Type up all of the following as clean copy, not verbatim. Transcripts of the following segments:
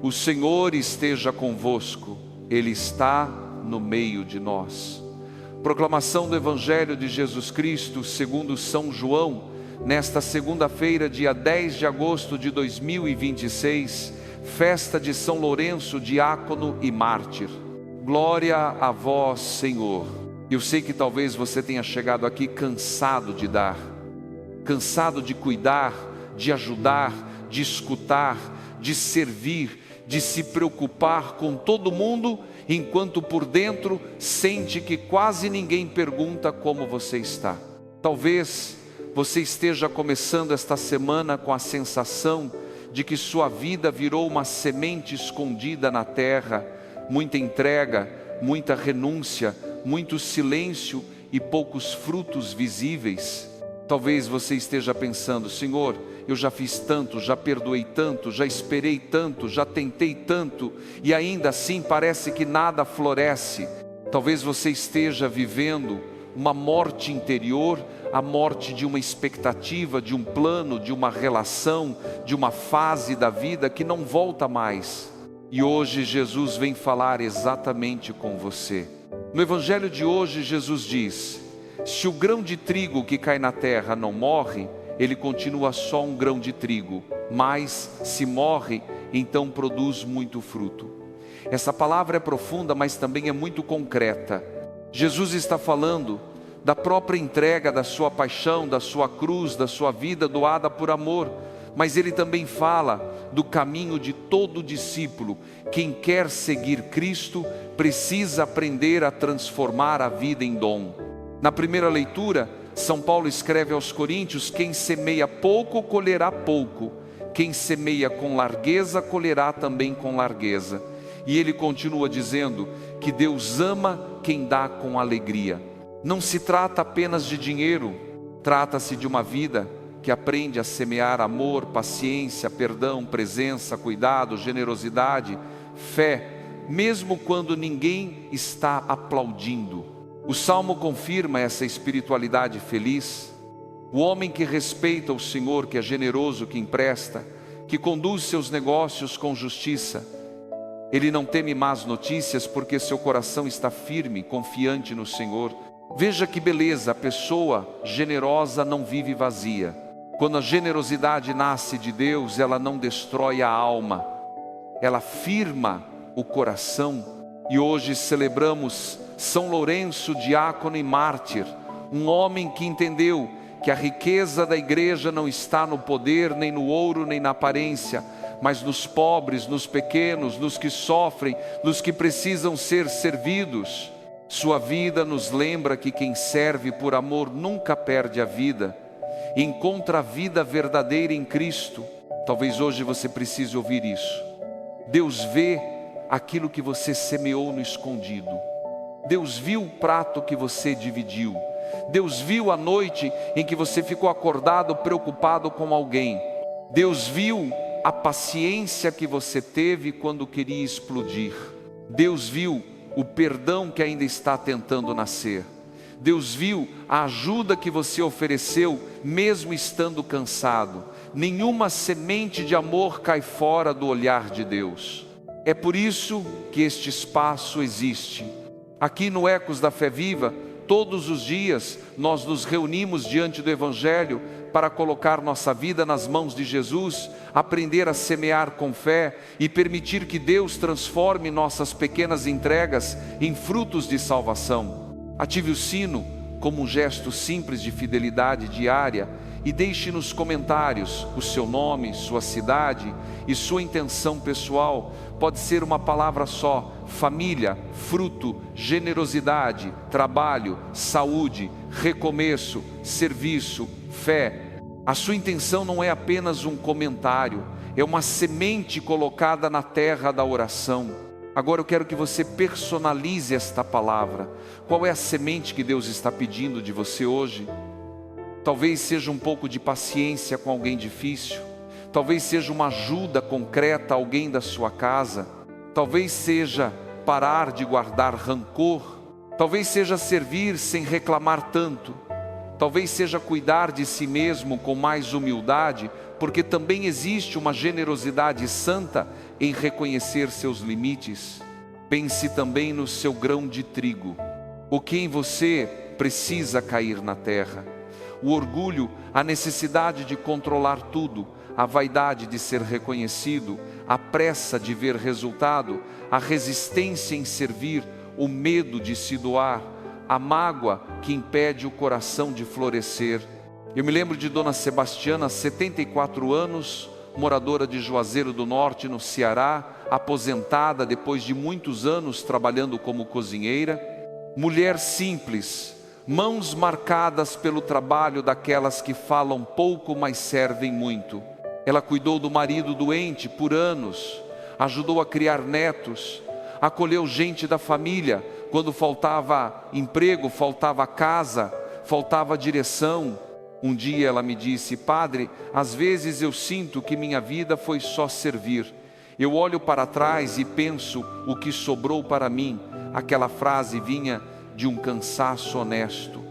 O Senhor esteja convosco, Ele está no meio de nós. Proclamação do Evangelho de Jesus Cristo segundo São João, nesta segunda-feira, dia 10 de agosto de 2026, festa de São Lourenço, diácono e mártir. Glória a vós, Senhor. Eu sei que talvez você tenha chegado aqui cansado de dar, cansado de cuidar, de ajudar, de escutar, de servir, de se preocupar com todo mundo, enquanto por dentro sente que quase ninguém pergunta como você está. Talvez você esteja começando esta semana com a sensação de que sua vida virou uma semente escondida na terra, muita entrega, muita renúncia, muito silêncio e poucos frutos visíveis. Talvez você esteja pensando: Senhor, eu já fiz tanto, já perdoei tanto, já esperei tanto, já tentei tanto, e ainda assim parece que nada floresce. Talvez você esteja vivendo uma morte interior, a morte de uma expectativa, de um plano, de uma relação, de uma fase da vida que não volta mais. E hoje Jesus vem falar exatamente com você. No Evangelho de hoje, Jesus diz: se o grão de trigo que cai na terra não morre, ele continua só um grão de trigo, mas se morre, então produz muito fruto. Essa palavra é profunda, mas também é muito concreta. Jesus está falando da própria entrega da sua paixão, da sua cruz, da sua vida doada por amor. Mas ele também fala do caminho de todo discípulo. Quem quer seguir Cristo precisa aprender a transformar a vida em dom. Na primeira leitura, São Paulo escreve aos Coríntios: quem semeia pouco, colherá pouco. Quem semeia com largueza, colherá também com largueza. E ele continua dizendo que Deus ama quem dá com alegria. Não se trata apenas de dinheiro, trata-se de uma vida que aprende a semear amor, paciência, perdão, presença, cuidado, generosidade, fé, mesmo quando ninguém está aplaudindo. O Salmo confirma essa espiritualidade feliz. O homem que respeita o Senhor, que é generoso, que empresta, que conduz seus negócios com justiça, ele não teme más notícias porque seu coração está firme, confiante no Senhor. Veja que beleza, a pessoa generosa não vive vazia. Quando a generosidade nasce de Deus, ela não destrói a alma, ela firma o coração. E hoje celebramos São Lourenço, diácono e mártir, um homem que entendeu que a riqueza da igreja não está no poder, nem no ouro, nem na aparência, mas nos pobres, nos pequenos, nos que sofrem, nos que precisam ser servidos. Sua vida nos lembra que quem serve por amor nunca perde a vida, encontra a vida verdadeira em Cristo. Talvez hoje você precise ouvir isso. Deus vê aquilo que você semeou no escondido. Deus viu o prato que você dividiu. Deus viu a noite em que você ficou acordado, preocupado com alguém. Deus viu a paciência que você teve quando queria explodir. Deus viu o perdão que ainda está tentando nascer. Deus viu a ajuda que você ofereceu, mesmo estando cansado. Nenhuma semente de amor cai fora do olhar de Deus. É por isso que este espaço existe. Aqui no Ecos da Fé Viva, todos os dias nós nos reunimos diante do Evangelho para colocar nossa vida nas mãos de Jesus, aprender a semear com fé e permitir que Deus transforme nossas pequenas entregas em frutos de salvação. Ative o sino como um gesto simples de fidelidade diária e deixe nos comentários o seu nome, sua cidade e sua intenção pessoal. Pode ser uma palavra só: família, fruto, generosidade, trabalho, saúde, recomeço, serviço, fé. A sua intenção não é apenas um comentário, é uma semente colocada na terra da oração. Agora eu quero que você personalize esta palavra. Qual é a semente que Deus está pedindo de você hoje? Talvez seja um pouco de paciência com alguém difícil. Talvez seja uma ajuda concreta a alguém da sua casa. Talvez seja parar de guardar rancor. Talvez seja servir sem reclamar tanto. Talvez seja cuidar de si mesmo com mais humildade, porque também existe uma generosidade santa em reconhecer seus limites. Pense também no seu grão de trigo, o que em você precisa cair na terra. O orgulho, a necessidade de controlar tudo, a vaidade de ser reconhecido, a pressa de ver resultado, a resistência em servir, o medo de se doar, a mágoa que impede o coração de florescer. Eu me lembro de Dona Sebastiana, 74 anos, moradora de Juazeiro do Norte, no Ceará, aposentada depois de muitos anos trabalhando como cozinheira. Mulher simples, mãos marcadas pelo trabalho daquelas que falam pouco, mas servem muito. Ela cuidou do marido doente por anos, ajudou a criar netos, acolheu gente da família quando faltava emprego, faltava casa, faltava direção. Um dia ela me disse: padre, às vezes eu sinto que minha vida foi só servir. Eu olho para trás e penso o que sobrou para mim. Aquela frase vinha de um cansaço honesto.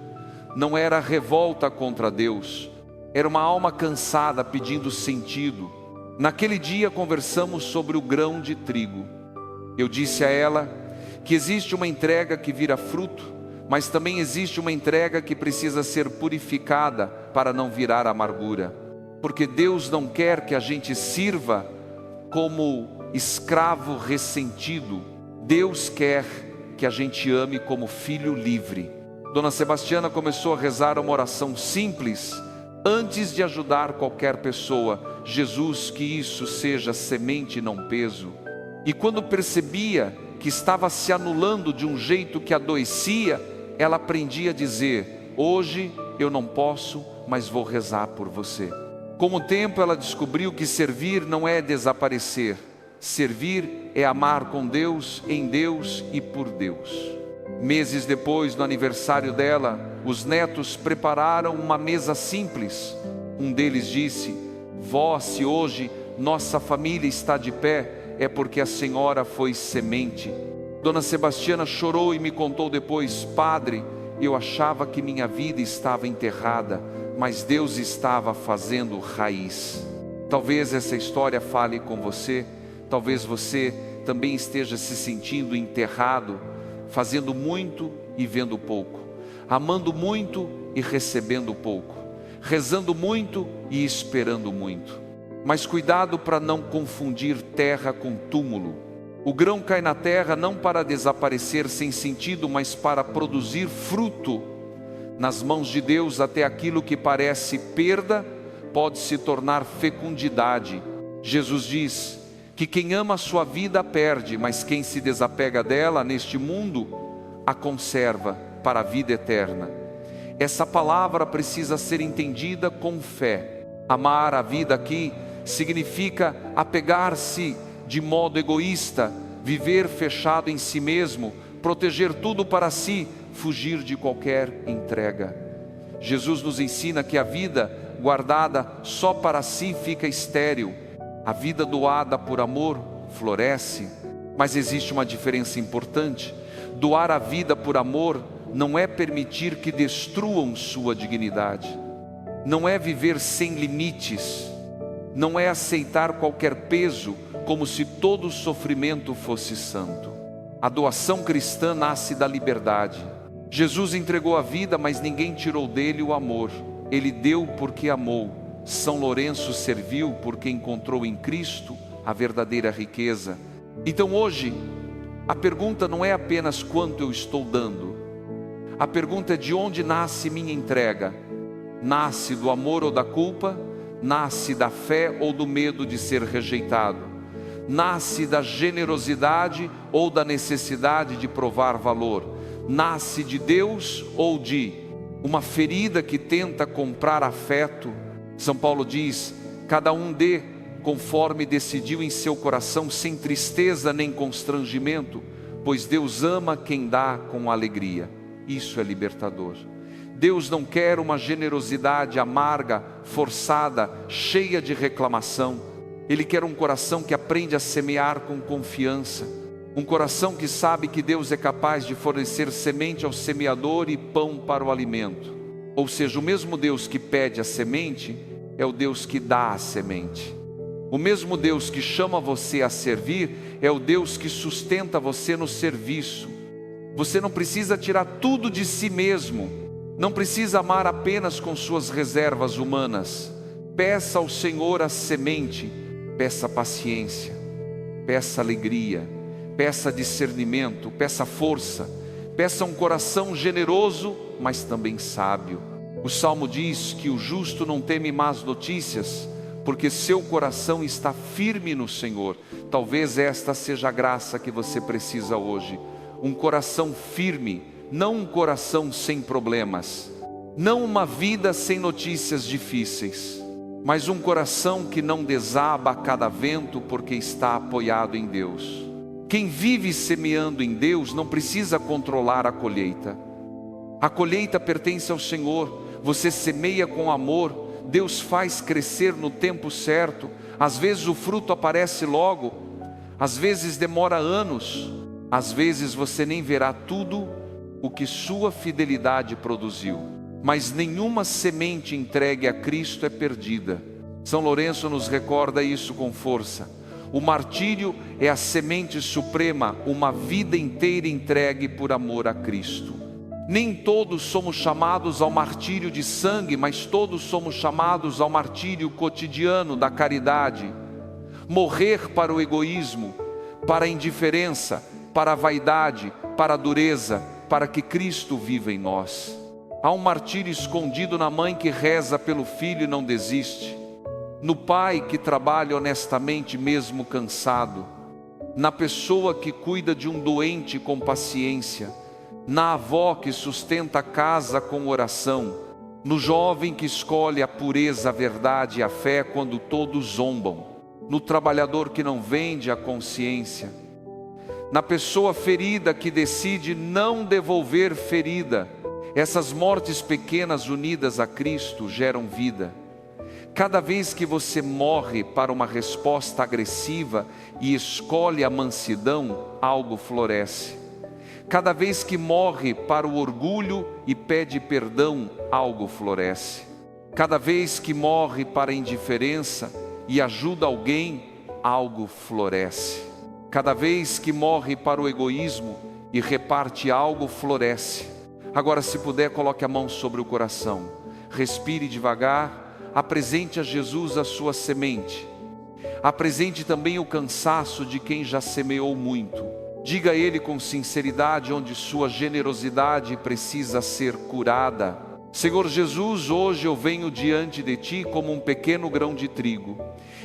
Não era revolta contra Deus, era uma alma cansada pedindo sentido. Naquele dia conversamos sobre o grão de trigo. Eu disse a ela que existe uma entrega que vira fruto, mas também existe uma entrega que precisa ser purificada para não virar amargura. Porque Deus não quer que a gente sirva como escravo ressentido. Deus quer que a gente ame como filho livre. Dona Sebastiana começou a rezar uma oração simples antes de ajudar qualquer pessoa: Jesus, que isso seja semente e não peso. E quando percebia que estava se anulando de um jeito que adoecia, ela aprendia a dizer: hoje eu não posso, mas vou rezar por você. Com o tempo ela descobriu que servir não é desaparecer. Servir é amar com Deus, em Deus e por Deus. Meses depois, no aniversário dela, os netos prepararam uma mesa simples. Um deles disse: vó, se hoje nossa família está de pé, é porque a senhora foi semente. Dona Sebastiana chorou e me contou depois: padre, eu achava que minha vida estava enterrada, mas Deus estava fazendo raiz. Talvez essa história fale com você. Talvez você também esteja se sentindo enterrado, fazendo muito e vendo pouco, amando muito e recebendo pouco, rezando muito e esperando muito. Mas cuidado para não confundir terra com túmulo. O grão cai na terra não para desaparecer sem sentido, mas para produzir fruto. Nas mãos de Deus, até aquilo que parece perda pode se tornar fecundidade. Jesus diz que quem ama a sua vida a perde, mas quem se desapega dela neste mundo a conserva para a vida eterna. Essa palavra precisa ser entendida com fé. Amar a vida aqui significa apegar-se de modo egoísta, viver fechado em si mesmo, proteger tudo para si, fugir de qualquer entrega. Jesus nos ensina que a vida guardada só para si fica estéril. A vida doada por amor floresce. Mas existe uma diferença importante. Doar a vida por amor não é permitir que destruam sua dignidade. Não é viver sem limites. Não é aceitar qualquer peso como se todo sofrimento fosse santo. A doação cristã nasce da liberdade. Jesus entregou a vida, mas ninguém tirou dele o amor. Ele deu porque amou. São Lourenço serviu porque encontrou em Cristo a verdadeira riqueza. Então hoje, a pergunta não é apenas quanto eu estou dando. A pergunta é: de onde nasce minha entrega? Nasce do amor ou da culpa? Nasce da fé ou do medo de ser rejeitado? Nasce da generosidade ou da necessidade de provar valor? Nasce de Deus ou de uma ferida que tenta comprar afeto? São Paulo diz: cada um dê conforme decidiu em seu coração, sem tristeza nem constrangimento, pois Deus ama quem dá com alegria. Isso é libertador. Deus não quer uma generosidade amarga, forçada, cheia de reclamação. Ele quer um coração que aprende a semear com confiança, um coração que sabe que Deus é capaz de fornecer semente ao semeador e pão para o alimento. Ou seja, o mesmo Deus que pede a semente é o Deus que dá a semente. O mesmo Deus que chama você a servir é o Deus que sustenta você no serviço. Você não precisa tirar tudo de si mesmo, não precisa amar apenas com suas reservas humanas. Peça ao Senhor a semente, peça paciência, peça alegria, peça discernimento, peça força, peça um coração generoso, mas também sábio. O Salmo diz que o justo não teme más notícias, porque seu coração está firme no Senhor. Talvez esta seja a graça que você precisa hoje. Um coração firme, não um coração sem problemas, não uma vida sem notícias difíceis, mas um coração que não desaba a cada vento porque está apoiado em Deus. Quem vive semeando em Deus não precisa controlar a colheita. A colheita pertence ao Senhor. Você semeia com amor, Deus faz crescer no tempo certo. Às vezes o fruto aparece logo, às vezes demora anos, às vezes você nem verá tudo o que sua fidelidade produziu. Mas nenhuma semente entregue a Cristo é perdida. São Lourenço nos recorda isso com força. O martírio é a semente suprema, uma vida inteira entregue por amor a Cristo. Nem todos somos chamados ao martírio de sangue, mas todos somos chamados ao martírio cotidiano da caridade. Morrer para o egoísmo, para a indiferença, para a vaidade, para a dureza, para que Cristo viva em nós. Há um martírio escondido na mãe que reza pelo filho e não desiste, no pai que trabalha honestamente mesmo cansado, na pessoa que cuida de um doente com paciência, na avó que sustenta a casa com oração, no jovem que escolhe a pureza, a verdade e a fé quando todos zombam, no trabalhador que não vende a consciência, na pessoa ferida que decide não devolver ferida. Essas mortes pequenas unidas a Cristo geram vida. Cada vez que você morre para uma resposta agressiva e escolhe a mansidão, algo floresce. Cada vez que morre para o orgulho e pede perdão, algo floresce. Cada vez que morre para a indiferença e ajuda alguém, algo floresce. Cada vez que morre para o egoísmo e reparte algo, floresce. Agora, se puder, coloque a mão sobre o coração. Respire devagar, apresente a Jesus a sua semente. Apresente também o cansaço de quem já semeou muito. Diga a Ele com sinceridade onde sua generosidade precisa ser curada. Senhor Jesus, hoje eu venho diante de Ti como um pequeno grão de trigo.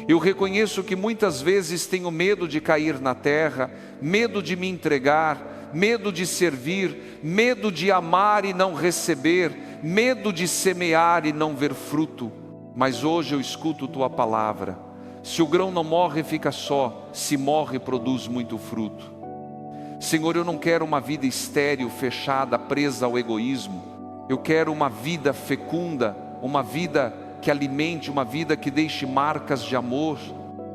Eu reconheço que muitas vezes tenho medo de cair na terra, medo de me entregar, medo de servir, medo de amar e não receber, medo de semear e não ver fruto. Mas hoje eu escuto Tua palavra. Se o grão não morre, fica só. Se morre, produz muito fruto. Senhor, eu não quero uma vida estéril, fechada, presa ao egoísmo. Eu quero uma vida fecunda, uma vida que alimente, uma vida que deixe marcas de amor.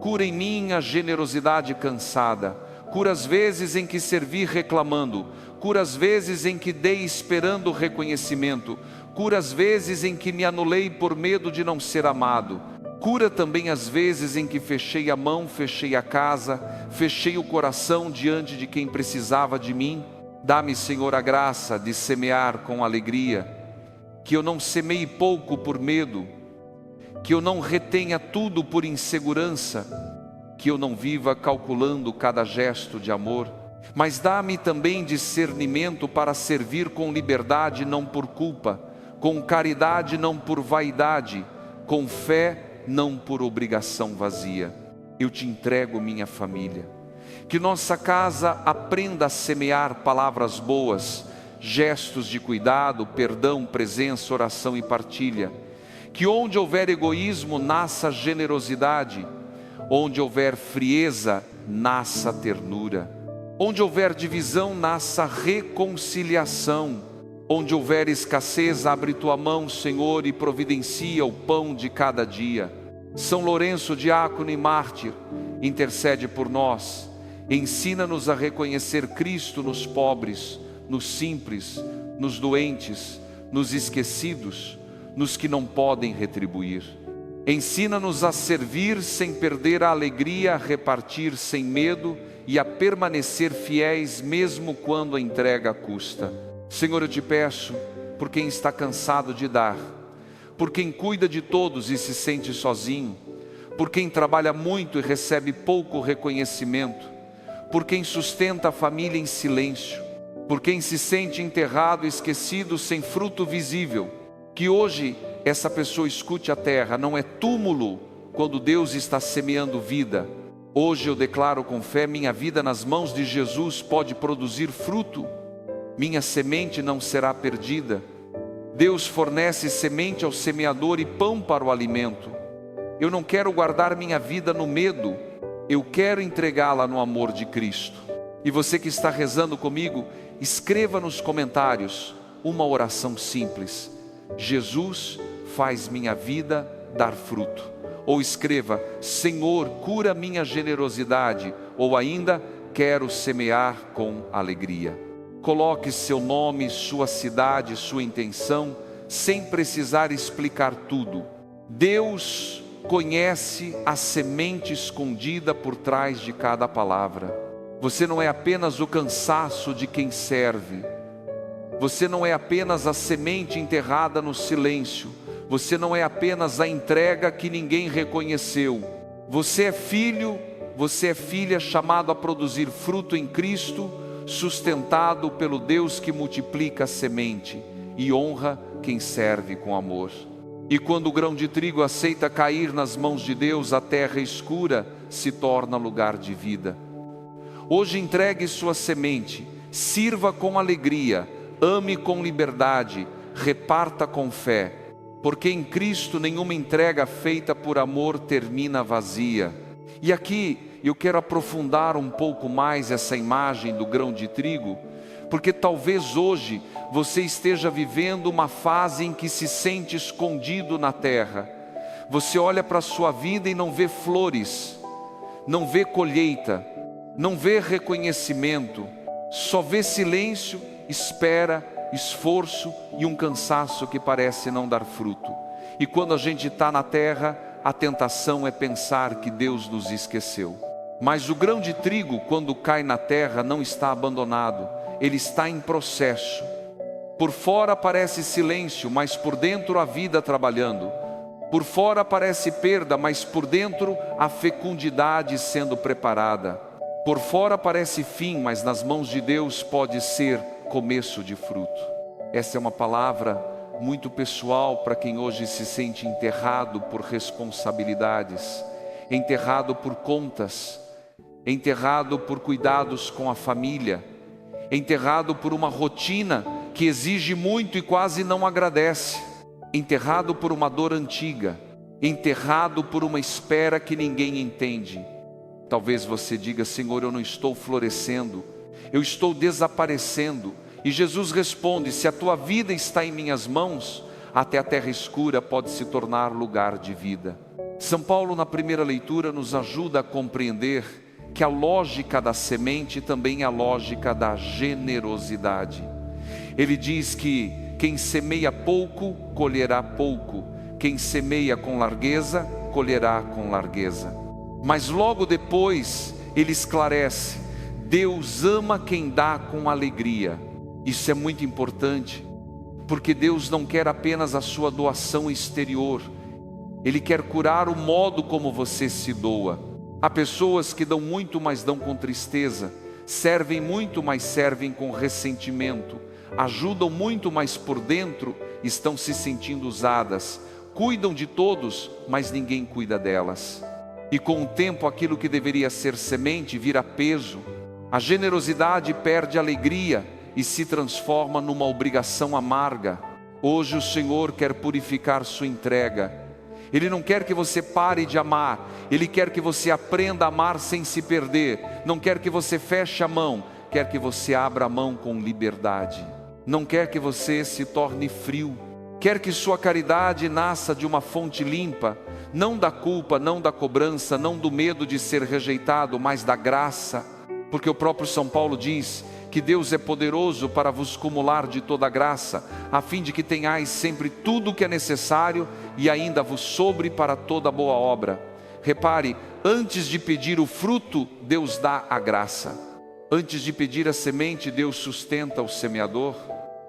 Cura em mim a generosidade cansada. Cura as vezes em que servi reclamando. Cura as vezes em que dei esperando reconhecimento. Cura as vezes em que me anulei por medo de não ser amado. Cura também as vezes em que fechei a mão, fechei a casa, fechei o coração diante de quem precisava de mim. Dá-me, Senhor, a graça de semear com alegria, que eu não semeie pouco por medo, que eu não retenha tudo por insegurança, que eu não viva calculando cada gesto de amor, mas dá-me também discernimento para servir com liberdade, não por culpa, com caridade, não por vaidade, com fé, não por obrigação vazia. Eu te entrego minha família. Que nossa casa aprenda a semear palavras boas, gestos de cuidado, perdão, presença, oração e partilha. Que onde houver egoísmo, nasça generosidade. Onde houver frieza, nasça ternura. Onde houver divisão, nasça reconciliação. Onde houver escassez, abre tua mão, Senhor, e providencia o pão de cada dia. São Lourenço, diácono e mártir, intercede por nós. Ensina-nos a reconhecer Cristo nos pobres, nos simples, nos doentes, nos esquecidos, nos que não podem retribuir. Ensina-nos a servir sem perder a alegria, a repartir sem medo e a permanecer fiéis mesmo quando a entrega custa. Senhor, eu te peço por quem está cansado de dar, por quem cuida de todos e se sente sozinho, por quem trabalha muito e recebe pouco reconhecimento, por quem sustenta a família em silêncio, por quem se sente enterrado e esquecido sem fruto visível. Que hoje essa pessoa escute a terra, não é túmulo quando Deus está semeando vida. Hoje eu declaro com fé, minha vida nas mãos de Jesus pode produzir fruto, minha semente não será perdida. Deus fornece semente ao semeador e pão para o alimento. Eu não quero guardar minha vida no medo, eu quero entregá-la no amor de Cristo. E você que está rezando comigo, escreva nos comentários uma oração simples: Jesus faz minha vida dar fruto. Ou escreva: Senhor, cura minha generosidade. Ou ainda: quero semear com alegria. Coloque seu nome, sua cidade, sua intenção, sem precisar explicar tudo. Deus conhece a semente escondida por trás de cada palavra. Você não é apenas o cansaço de quem serve. Você não é apenas a semente enterrada no silêncio. Você não é apenas a entrega que ninguém reconheceu. Você é filho, você é filha chamado a produzir fruto em Cristo, sustentado pelo Deus que multiplica a semente e honra quem serve com amor. E quando o grão de trigo aceita cair nas mãos de Deus, a terra escura se torna lugar de vida. Hoje entregue sua semente, sirva com alegria, ame com liberdade, reparta com fé, porque em Cristo nenhuma entrega feita por amor termina vazia. E aqui eu quero aprofundar um pouco mais essa imagem do grão de trigo, porque talvez hoje você esteja vivendo uma fase em que se sente escondido na terra. Você olha para a sua vida e não vê flores, não vê colheita, não vê reconhecimento, só vê silêncio, espera, esforço e um cansaço que parece não dar fruto. E quando a gente está na terra, a tentação é pensar que Deus nos esqueceu. Mas o grão de trigo, quando cai na terra, não está abandonado, ele está em processo. Por fora parece silêncio, mas por dentro a vida trabalhando. Por fora parece perda, mas por dentro a fecundidade sendo preparada. Por fora parece fim, mas nas mãos de Deus pode ser começo de fruto. Essa é uma palavra muito pessoal para quem hoje se sente enterrado por responsabilidades, enterrado por contas, enterrado por cuidados com a família, enterrado por uma rotina que exige muito e quase não agradece, enterrado por uma dor antiga, enterrado por uma espera que ninguém entende. Talvez você diga: Senhor, eu não estou florescendo, eu estou desaparecendo. E Jesus responde: se a tua vida está em minhas mãos, até a terra escura pode se tornar lugar de vida. São Paulo, na primeira leitura, nos ajuda a compreender que a lógica da semente também é a lógica da generosidade. Ele diz que quem semeia pouco, colherá pouco. Quem semeia com largueza, colherá com largueza. Mas logo depois, ele esclarece: Deus ama quem dá com alegria. Isso é muito importante, porque Deus não quer apenas a sua doação exterior. Ele quer curar o modo como você se doa. Há pessoas que dão muito, mas dão com tristeza. Servem muito, mas servem com ressentimento. Ajudam muito, mas por dentro estão se sentindo usadas. Cuidam de todos, mas ninguém cuida delas. E com o tempo aquilo que deveria ser semente vira peso. A generosidade perde alegria e se transforma numa obrigação amarga. Hoje o Senhor quer purificar sua entrega. Ele não quer que você pare de amar, Ele quer que você aprenda a amar sem se perder. Não quer que você feche a mão, quer que você abra a mão com liberdade. Não quer que você se torne frio, quer que sua caridade nasça de uma fonte limpa, não da culpa, não da cobrança, não do medo de ser rejeitado, mas da graça. Porque o próprio São Paulo diz que Deus é poderoso para vos cumular de toda graça, a fim de que tenhais sempre tudo o que é necessário e ainda vos sobre para toda boa obra. Repare, antes de pedir o fruto, Deus dá a graça. Antes de pedir a semente, Deus sustenta o semeador.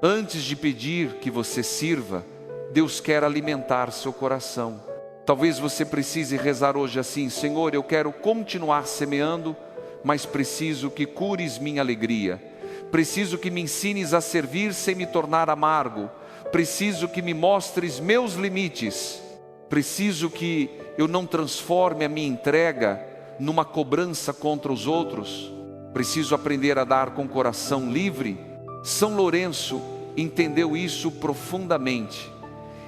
Antes de pedir que você sirva, Deus quer alimentar seu coração. Talvez você precise rezar hoje assim: Senhor, eu quero continuar semeando, mas preciso que cures minha alegria. Preciso que me ensines a servir sem me tornar amargo. Preciso que me mostres meus limites. Preciso que eu não transforme a minha entrega numa cobrança contra os outros. Preciso aprender a dar com coração livre. São Lourenço entendeu isso profundamente.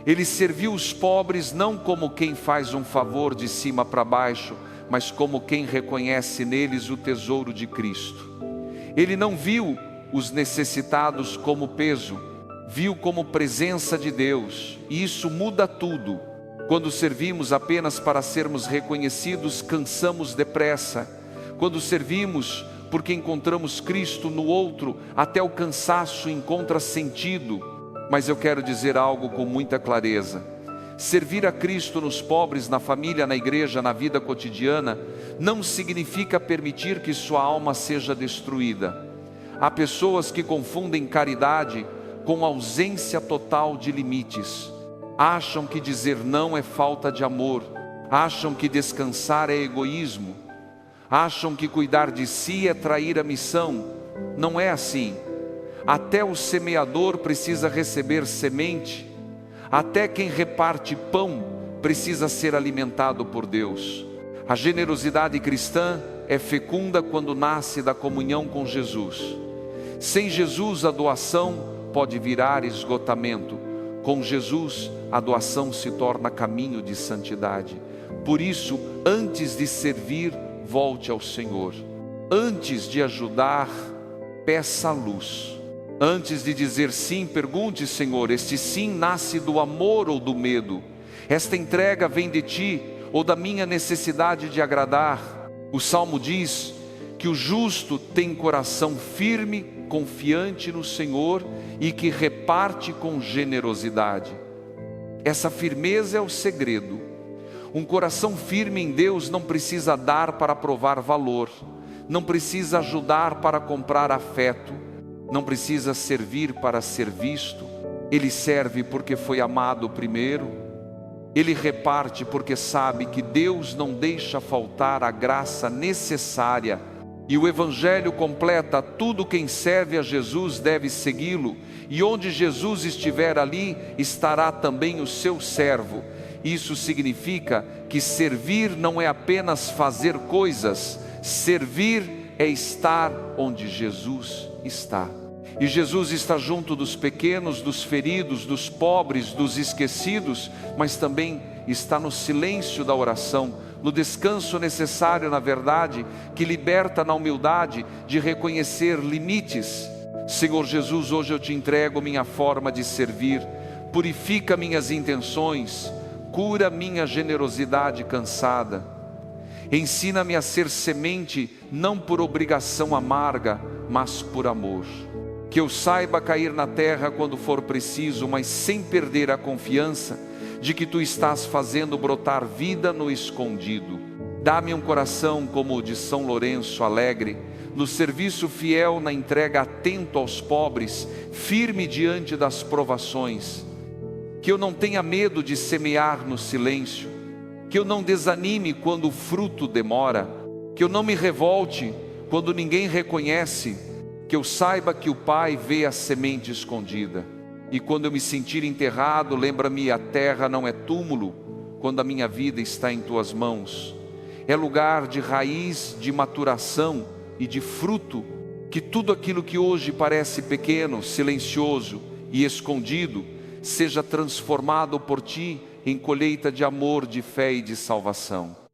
Ele serviu os pobres não como quem faz um favor de cima para baixo, mas como quem reconhece neles o tesouro de Cristo. Ele não viu os necessitados como peso, viu como presença de Deus, e isso muda tudo. Quando servimos apenas para sermos reconhecidos, cansamos depressa. Quando servimos porque encontramos Cristo no outro, até o cansaço encontra sentido. Mas eu quero dizer algo com muita clareza: servir a Cristo nos pobres, na família, na igreja, na vida cotidiana, não significa permitir que sua alma seja destruída. Há pessoas que confundem caridade com ausência total de limites. Acham que dizer não é falta de amor. Acham que descansar é egoísmo. Acham que cuidar de si é trair a missão. Não é assim. Até o semeador precisa receber semente. Até quem reparte pão precisa ser alimentado por Deus. A generosidade cristã é fecunda quando nasce da comunhão com Jesus. Sem Jesus, a doação pode virar esgotamento. Com Jesus, a doação se torna caminho de santidade. Por isso, antes de servir, volte ao Senhor. Antes de ajudar, peça luz. Antes de dizer sim, pergunte: Senhor, este sim nasce do amor ou do medo? Esta entrega vem de Ti ou da minha necessidade de agradar? O Salmo diz que o justo tem coração firme, confiante no Senhor e que reparte com generosidade. Essa firmeza é o segredo. Um coração firme em Deus não precisa dar para provar valor, não precisa ajudar para comprar afeto, não precisa servir para ser visto. Ele serve porque foi amado primeiro. Ele reparte porque sabe que Deus não deixa faltar a graça necessária. E o Evangelho completa: tudo quem serve a Jesus deve segui-lo, e onde Jesus estiver, ali estará também o seu servo. Isso significa que servir não é apenas fazer coisas, servir é estar onde Jesus está. E Jesus está junto dos pequenos, dos feridos, dos pobres, dos esquecidos, mas também está no silêncio da oração, no descanso necessário na verdade, que liberta na humildade de reconhecer limites. Senhor Jesus, hoje eu te entrego minha forma de servir. Purifica minhas intenções, cura minha generosidade cansada. Ensina-me a ser semente, não por obrigação amarga, mas por amor. Que eu saiba cair na terra quando for preciso, mas sem perder a confiança de que Tu estás fazendo brotar vida no escondido. Dá-me um coração como o de São Lourenço, alegre, no serviço fiel, na entrega atento aos pobres, firme diante das provações. Que eu não tenha medo de semear no silêncio, que eu não desanime quando o fruto demora, que eu não me revolte quando ninguém reconhece, que eu saiba que o Pai vê a semente escondida. E quando eu me sentir enterrado, lembra-me: a terra não é túmulo, quando a minha vida está em Tuas mãos. É lugar de raiz, de maturação e de fruto, que tudo aquilo que hoje parece pequeno, silencioso e escondido, seja transformado por Ti em colheita de amor, de fé e de salvação.